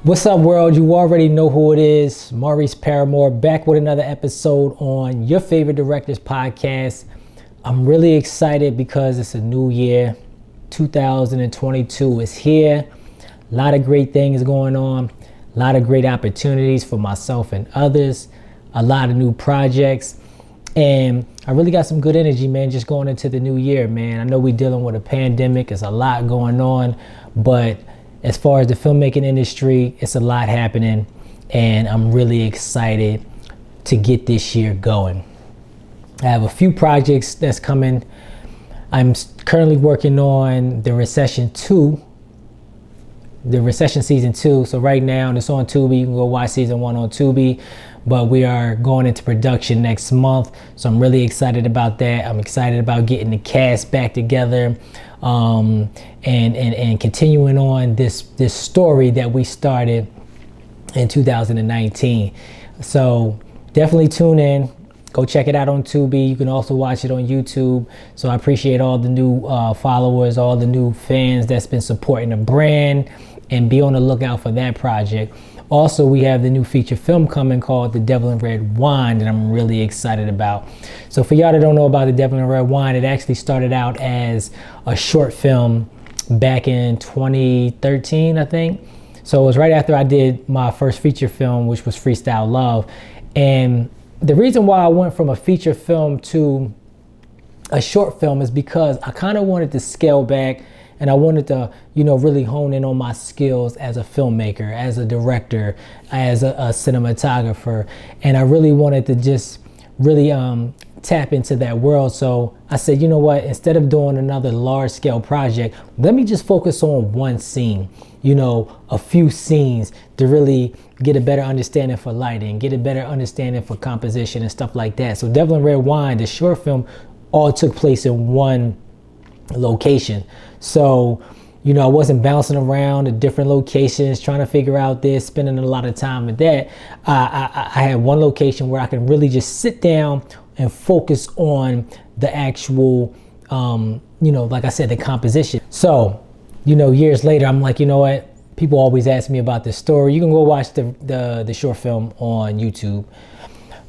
What's up, world? You already know who it is. Maurice Paramore back with another episode on your favorite directors podcast. I'm really excited because it's a new year. 2022 is here. A lot of great things going on. A lot of great opportunities for myself and others. A lot of new projects. And I really got some good energy, man, just going into the new year, man. I know we're dealing with a pandemic. There's a lot going on, but as far as the filmmaking industry, it's a lot happening, and I'm really excited to get this year going. I have a few projects that's coming. I'm currently working on the Recession Season 2. So right now, it's on Tubi. You can go watch Season 1 on Tubi, but we are going into production next month. So I'm really excited about that. I'm excited about getting the cast back together. And continuing on this story that we started in 2019. So definitely tune in. Go check it out on Tubi. You can also watch it on YouTube. So I appreciate all the new followers, all the new fans that's been supporting the brand, and be on the lookout for that project. Also, we have the new feature film coming called The Devil in Red Wine that I'm really excited about. So for y'all that don't know about The Devil in Red Wine, it actually started out as a short film back in 2013, I think. So it was right after I did my first feature film, which was Freestyle Love. And the reason why I went from a feature film to a short film is because I kind of wanted to scale back, and I wanted to, really hone in on my skills as a filmmaker, as a director, as a cinematographer. And I really wanted to just really tap into that world. So I said, you know what, instead of doing another large scale project, let me just focus on one scene, a few scenes to really get a better understanding for lighting, get a better understanding for composition and stuff like that. So Devil in Red Wine, the short film, all took place in one location. So, I wasn't bouncing around to different locations trying to figure out this, spending a lot of time with that. I had one location where I can really just sit down and focus on the actual, like I said, the composition. So, years later, I'm like, you know what? People always ask me about this story. You can go watch the short film on YouTube.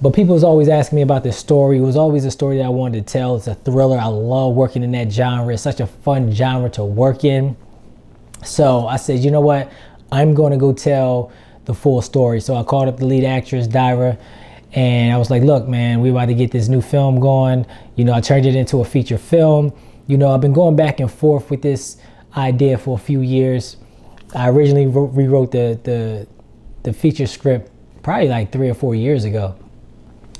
But people was always asking me about this story. It was always a story that I wanted to tell. It's a thriller. I love working in that genre. It's such a fun genre to work in. So I said, you know what? I'm going to go tell the full story. So I called up the lead actress, Dyra, and I was like, look, man, we about to get this new film going. I turned it into a feature film. I've been going back and forth with this idea for a few years. I originally rewrote the feature script probably like 3 or 4 years ago.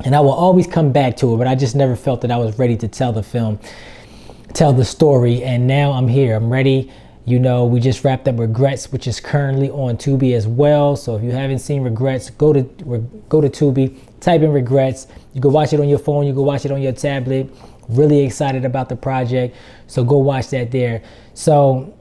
And I will always come back to it, but I just never felt that I was ready to tell the story. And now I'm here. I'm ready. We just wrapped up Regrets, which is currently on Tubi as well. So if you haven't seen Regrets, go to Tubi, type in Regrets. You can watch it on your phone. You can watch it on your tablet. Really excited about the project. So go watch that there. So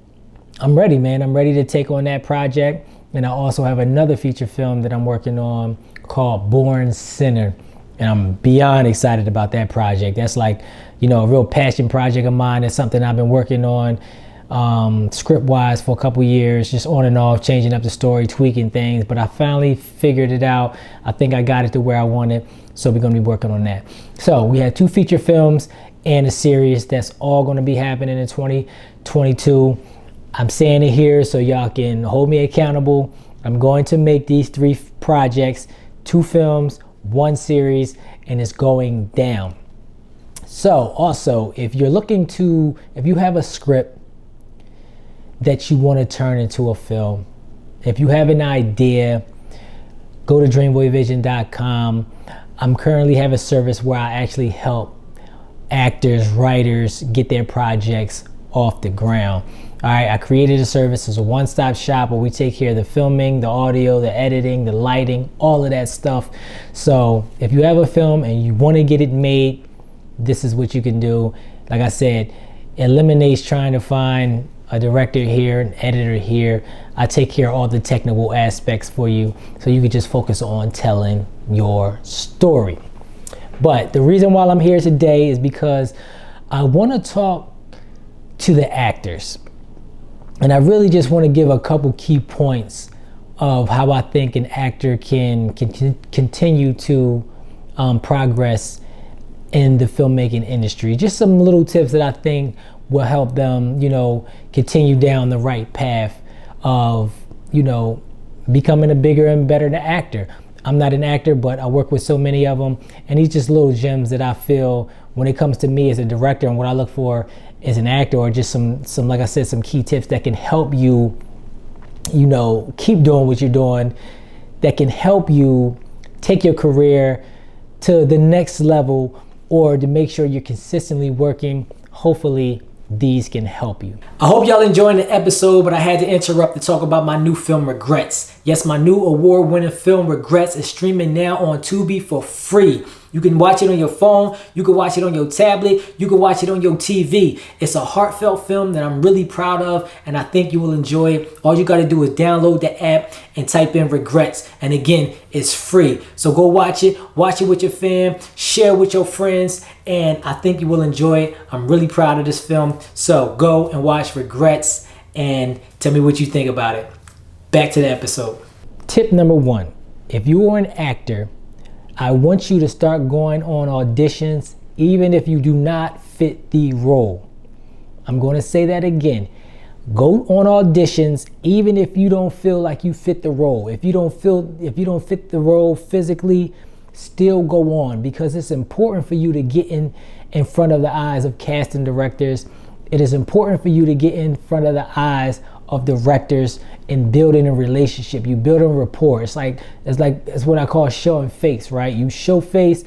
I'm ready, man. I'm ready to take on that project. And I also have another feature film that I'm working on called Born Sinner. And I'm beyond excited about that project. That's like, a real passion project of mine. It's something I've been working on script-wise for a couple years, just on and off, changing up the story, tweaking things. But I finally figured it out. I think I got it to where I want it. So we're going to be working on that. So we had 2 feature films and a series. That's all going to be happening in 2022. I'm saying it here so y'all can hold me accountable. I'm going to make these 3 projects, 2 films, 1 series, and it's going down. So also, if you have a script that you want to turn into a film, if you have an idea, go to dreamboyvision.com. I'm currently have a service where I actually help actors, writers get their projects off the ground. All right, I created a service as a one-stop shop where we take care of the filming, the audio, the editing, the lighting, all of that stuff. So if you have a film and you want to get it made, this is what you can do. Like I said, eliminates trying to find a director here, an editor here. I take care of all the technical aspects for you so you can just focus on telling your story. But the reason why I'm here today is because I want to talk to the actors. And I really just want to give a couple key points of how I think an actor can continue to progress in the filmmaking industry. Just some little tips that I think will help them, continue down the right path of, becoming a bigger and better actor. I'm not an actor, but I work with so many of them, and these just little gems that I feel when it comes to me as a director and what I look for as an actor, or just some like I said, some key tips that can help you, keep doing what you're doing, that can help you take your career to the next level, or to make sure you're consistently working. Hopefully these can help you. I hope y'all enjoying the episode, but I had to interrupt to talk about my new film, Regrets. Yes, my new award-winning film, Regrets, is streaming now on Tubi for free. You can watch it on your phone, you can watch it on your tablet, you can watch it on your TV. It's a heartfelt film that I'm really proud of, and I think you will enjoy it. All you gotta do is download the app and type in Regrets. And again, it's free. So go watch it with your fam, share with your friends, and I think you will enjoy it. I'm really proud of this film. So go and watch Regrets and tell me what you think about it. Back to the episode. Tip number 1, if you are an actor, I want you to start going on auditions even if you do not fit the role. I'm going to say that again. Go on auditions even if you don't feel like you fit the role. If you don't fit the role physically, still go on, because it's important for you to get in front of the eyes of casting directors. It is important for you to get in front of the eyes of directors and building a relationship. You build a rapport. It's what I call showing face, right? You show face,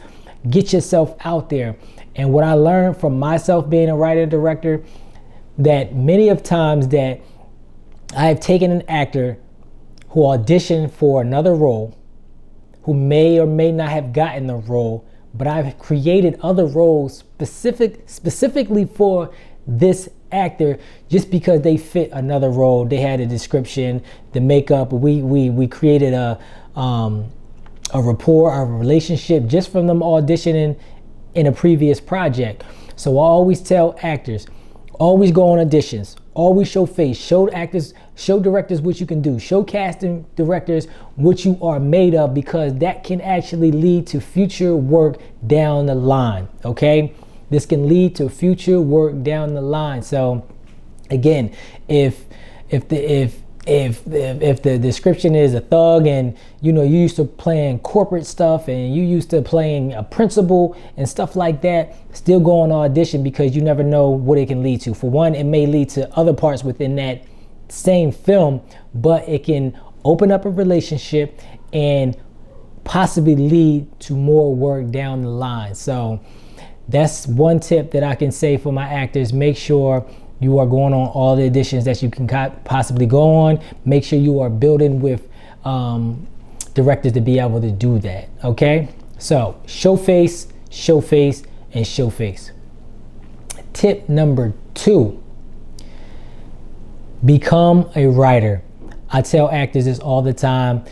get yourself out there. And what I learned from myself being a writer and director, that many of times that I have taken an actor who auditioned for another role, who may or may not have gotten the role, but I've created other roles specifically for this actor just because they fit another role. They had a description, the makeup. We created a rapport, a relationship just from them auditioning in a previous project. So I always tell actors, always go on auditions, always show face, show directors what you can do, show casting directors what you are made of, because that can actually lead to future work down the line. Okay, this can lead to future work down the line. So again, if the description is a thug, and you used to playing corporate stuff, and you used to playing a principal and stuff like that, still go on audition, because you never know what it can lead to. For one, it may lead to other parts within that same film, but it can open up a relationship and possibly lead to more work down the line. So that's one tip that I can say for my actors. Make sure you are going on all the auditions that you can possibly go on. Make sure you are building with directors to be able to do that. Okay, so show face, and show face. Tip number 2, become a writer. I tell actors this all the time.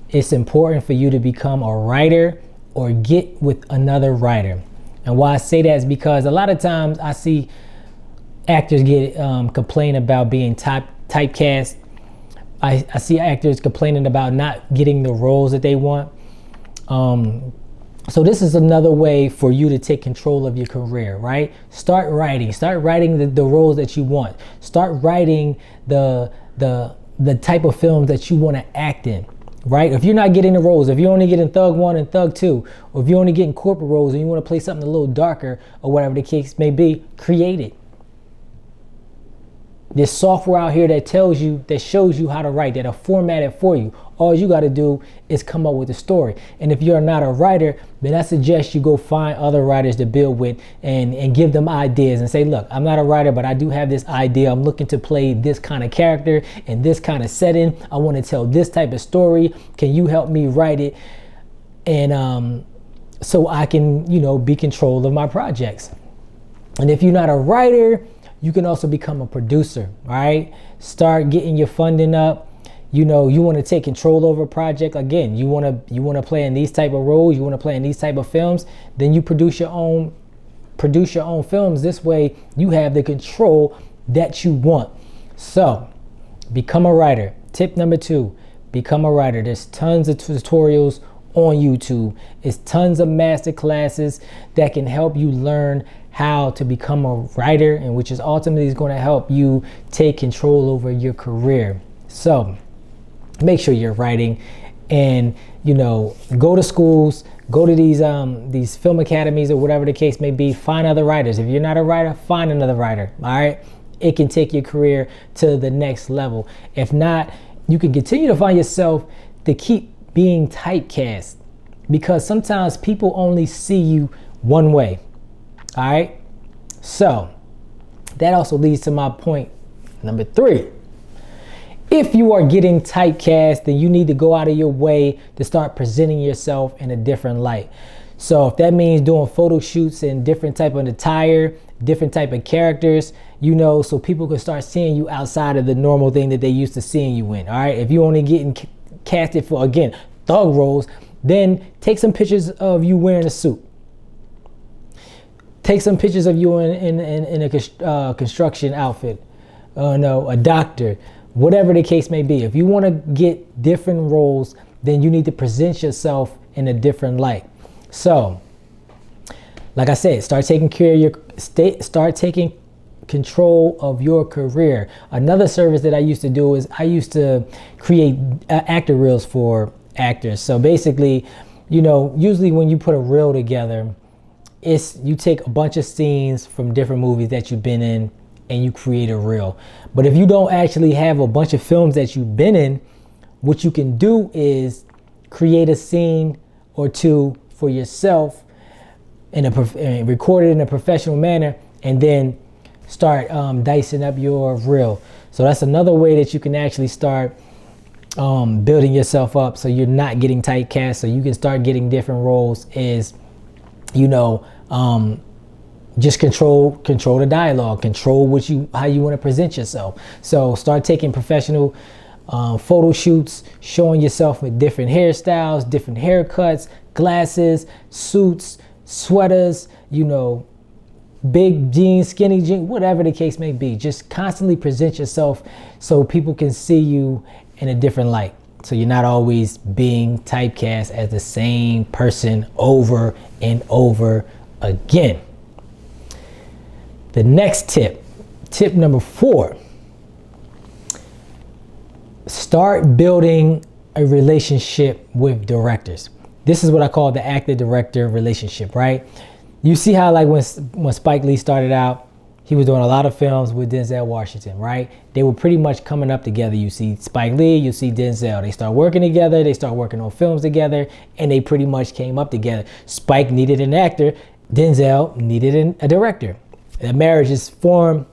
It's important for you to become a writer or get with another writer. And why I say that is because a lot of times I see actors get complain about being typecast. I see actors complaining about not getting the roles that they want. So this is another way for you to take control of your career, right? Start writing the roles that you want. Start writing the type of films that you want to act in. Right? If you're not getting the roles, if you're only getting Thug 1 and Thug 2, or if you're only getting corporate roles and you want to play something a little darker, or whatever the case may be, create it. There's software out here that shows you how to write, that are formatted for you. All you got to do is come up with a story. And if you're not a writer, then I suggest you go find other writers to build with and give them ideas and say, look, I'm not a writer, but I do have this idea. I'm looking to play this kind of character in this kind of setting. I want to tell this type of story. Can you help me write it? And so I can, be control of my projects. And if you're not a writer, you can also become a producer, right? Start getting your funding up. You want to take control over a project. Again, you want to play in these type of roles. You want to play in these type of films. Then you produce your own films. This way, you have the control that you want. So, become a writer. Tip number 2: become a writer. There's tons of tutorials on YouTube. It's tons of master classes that can help you learn how to become a writer, and which is ultimately is going to help you take control over your career. So make sure you're writing, and go to schools, go to these film academies or whatever the case may be. Find other writers. If you're not a writer, find another writer. All right, it can take your career to the next level. If not, you can continue to find yourself to keep being typecast, because sometimes people only see you one way. All right, so that also leads to my point number 3. If you are getting typecast, then you need to go out of your way to start presenting yourself in a different light. So if that means doing photo shoots in different type of attire, different type of characters, so people can start seeing you outside of the normal thing that they used to seeing you in. All right, if you only getting casted for, again, thug roles, then take some pictures of you wearing a suit. Take some pictures of you in a construction outfit, a doctor, whatever the case may be. If you want to get different roles, then you need to present yourself in a different light. So, like I said, start taking control of your career. Another service that I used to do is I used to create actor reels for actors. So basically, usually when you put a reel together, you take a bunch of scenes from different movies that you've been in and you create a reel. But if you don't actually have a bunch of films that you've been in, what you can do is create a scene or two for yourself and record it in a professional manner, and then start dicing up your reel. So that's another way that you can actually start building yourself up, so you're not getting typecast, so you can start getting different roles. Is just control the dialogue, control how you want to present yourself. So start taking professional photo shoots, showing yourself with different hairstyles, different haircuts, glasses, suits, sweaters, big jeans, skinny jeans, whatever the case may be. Just constantly present yourself so people can see you in a different light. So you're not always being typecast as the same person over and over again. The next tip number 4, start building a relationship with directors. This is what I call the actor-director relationship, right? You see how, like, when Spike Lee started out, he was doing a lot of films with Denzel Washington, right? They were pretty much coming up together. You see Spike Lee, you see Denzel. They start working together, they start working on films together, and they pretty much came up together. Spike needed an actor, Denzel needed a director. The marriage is formed,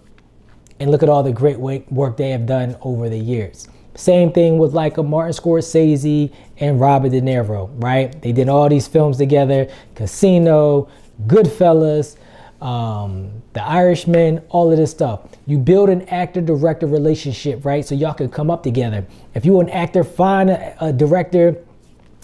and look at all the great work they have done over the years. Same thing with like a Martin Scorsese and Robert De Niro, right? They did all these films together: Casino, Goodfellas, The Irishman, all of this stuff. You build an actor-director relationship, right? So y'all can come up together. If you're an actor, find a director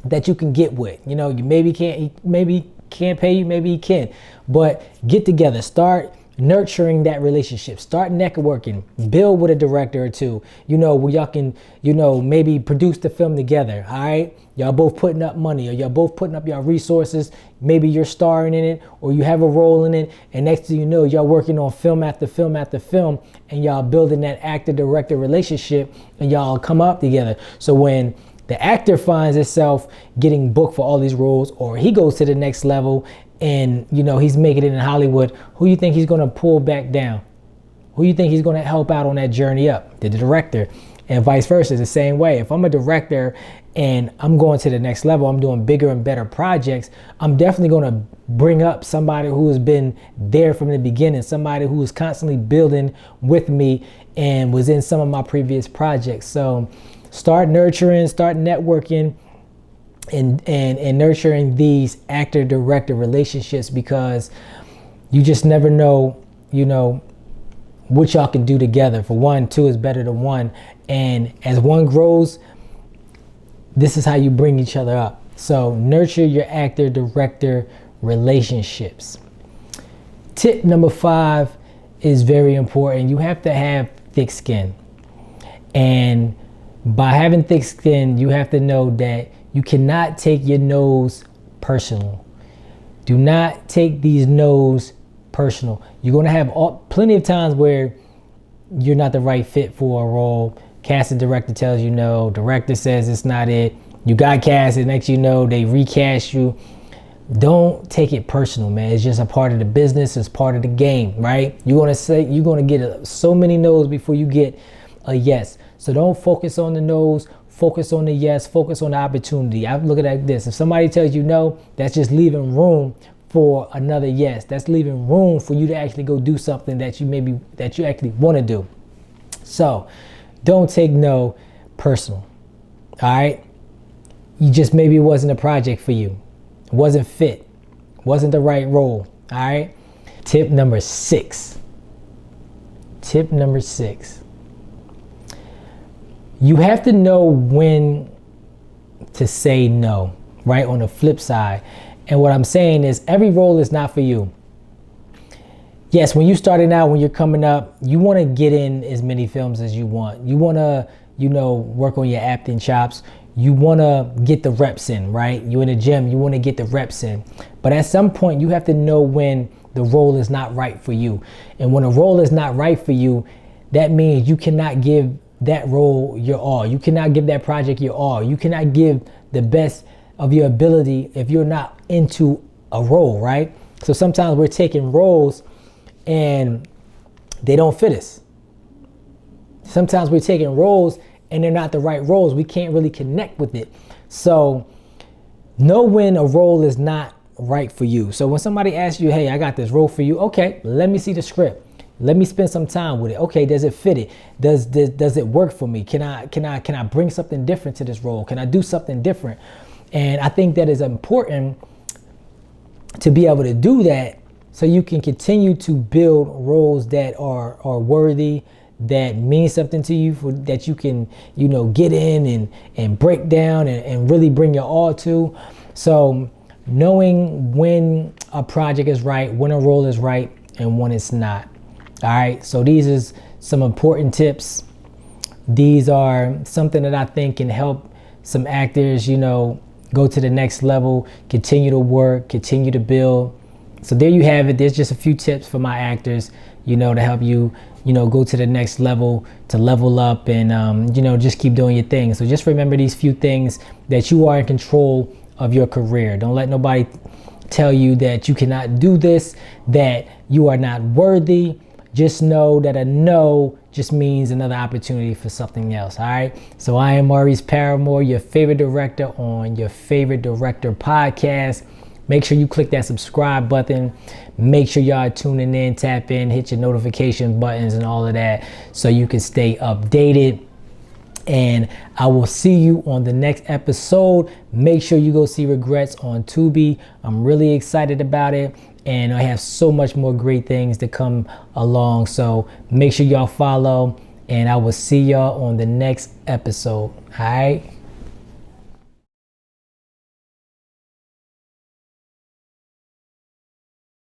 that you can get with. You maybe can't pay you, maybe he can, but get together, start nurturing that relationship, start networking, build with a director or two, where y'all can, maybe produce the film together. All right, y'all both putting up money, or y'all both putting up your resources. Maybe you're starring in it, or you have a role in it, and next thing you know, y'all working on film after film after film, and y'all building that actor-director relationship, and y'all come up together. So when the actor finds himself getting booked for all these roles, or he goes to the next level and he's making it in Hollywood, who you think he's going to pull back down? Who you think he's going to help out on that journey up? The director. And vice versa, the same way. If I'm a director and I'm going to the next level, I'm doing bigger and better projects, I'm definitely going to bring up somebody who has been there from the beginning, somebody who is constantly building with me and was in some of my previous projects. So start nurturing, start networking, and nurturing these actor-director relationships, because you just never know, what y'all can do together. For one, two is better than one. And as one grows, this is how you bring each other up. So nurture your actor-director relationships. Tip number 5 is very important. You have to have thick skin. And By having thick skin, you have to know that you cannot take your no's personal. Do not take these no's personal. You're going to have plenty of times where you're not the right fit for a role. Casting director tells you no. Director says it's not it. You got casted, next you know, they recast you. Don't take it personal, man. It's just a part of the business. It's part of the game, right? You're gonna get so many no's before you get a yes. So don't focus on the no's. Focus on the yes. Focus on the opportunity. I look at it like this: if somebody tells you no, that's just leaving room for another yes. That's leaving room for you to actually go do something that you actually want to do. So don't take no personal. All right. You just maybe it wasn't a project for you. It wasn't fit. Wasn't the right role. All right. Tip number 6. Tip number 6. You have to know when to say no, right? On the flip side. And what I'm saying is every role is not for you. Yes, when you're starting out, when you're coming up, you want to get in as many films as you want. You want to, work on your acting chops. You want to get the reps in, right? You in the gym, you want to get the reps in. But at some point, you have to know when the role is not right for you. And when a role is not right for you, that means you cannot give that role your all. You cannot give that project your all. You cannot give the best of your ability if you're not into a role, right? So sometimes we're taking roles and they don't fit us. Sometimes we're taking roles and they're not the right roles. We can't really connect with it. So know when a role is not right for you. So when somebody asks you, hey, I got this role for you. Okay, let me see the script. Let me spend some time with it. Okay, does it fit it? Does it work for me? Can I bring something different to this role? Can I do something different? And I think that is important to be able to do that so you can continue to build roles that are worthy, that mean something to you, that you can, get in and break down and really bring your all to. So knowing when a project is right, when a role is right, and when it's not. All right, so these is some important tips. These are something that I think can help some actors, go to the next level, continue to work, continue to build. So there you have it. There's just a few tips for my actors, to help you, go to the next level, to level up and, just keep doing your thing. So just remember these few things, that you are in control of your career. Don't let nobody tell you that you cannot do this, that you are not worthy. Just know that a no just means another opportunity for something else, all right? So I am Maurice Paramore, your favorite director on Your Favorite Director podcast. Make sure you click that subscribe button. Make sure y'all are tuning in, tap in, hit your notification buttons and all of that so you can stay updated. And I will see you on the next episode. Make sure you go see Regrets on Tubi. I'm really excited about it. And I have so much more great things to come along. So make sure y'all follow. And I will see y'all on the next episode. All right.